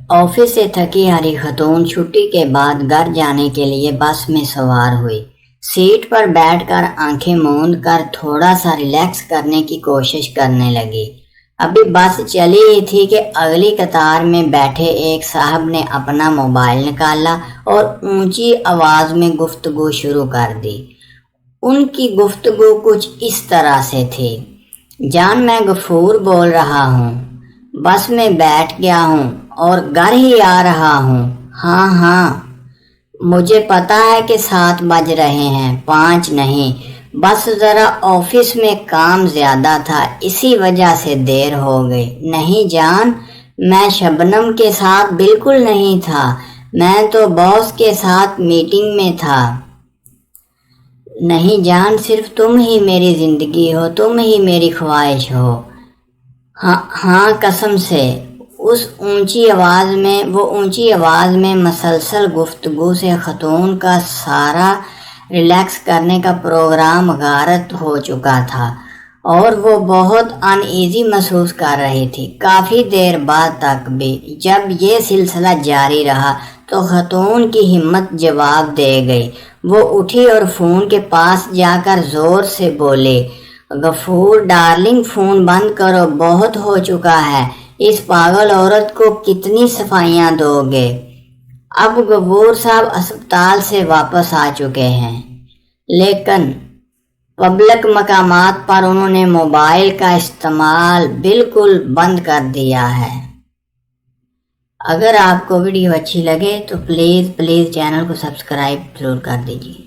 Office سے تھکی ہاری خاتون چھٹی کے بعد گھر جانے کے لیے بس میں سوار ہوئی۔ سیٹ پر بیٹھ کر آنکھیں موند کر تھوڑا سا ریلیکس کرنے کی کوشش کرنے لگی۔ ابھی بس چلی ہی تھی کہ اگلی قطار میں بیٹھے ایک صاحب نے اپنا موبائل نکالا اور اونچی آواز میں گفتگو شروع کر دی۔ ان کی گفتگو کچھ اس طرح سے تھی: جان، میں غفور بول رہا ہوں، بس میں بیٹھ گیا ہوں اور گھر ہی آ رہا ہوں۔ ہاں، مجھے پتا ہے کہ 7 بج رہے ہیں، 5 نہیں، بس ذرا آفس میں کام زیادہ تھا، اسی وجہ سے دیر ہو گئی۔ نہیں جان، میں شبنم کے ساتھ بالکل نہیں تھا، میں تو باس کے ساتھ میٹنگ میں تھا۔ نہیں جان، صرف تم ہی میری زندگی ہو، تم ہی میری خواہش ہو۔ ہاں قسم سے۔ وہ اونچی آواز میں مسلسل گفتگو سے خاتون کا سارا ریلیکس کرنے کا پروگرام غارت ہو چکا تھا اور وہ بہت ان ایزی محسوس کر رہی تھی۔ کافی دیر بعد تک بھی جب یہ سلسلہ جاری رہا تو خاتون کی ہمت جواب دے گئی۔ وہ اٹھی اور فون کے پاس جا کر زور سے بولے: غفور ڈارلنگ، فون بند کرو، بہت ہو چکا ہے، اس پاگل عورت کو کتنی صفائیاں دو گے؟ اب غفور صاحب اسپتال سے واپس آ چکے ہیں، لیکن پبلک مقامات پر انہوں نے موبائل کا استعمال بالکل بند کر دیا ہے۔ اگر آپ کو ویڈیو اچھی لگے تو پلیز چینل کو سبسکرائب ضرور کر دیجیے۔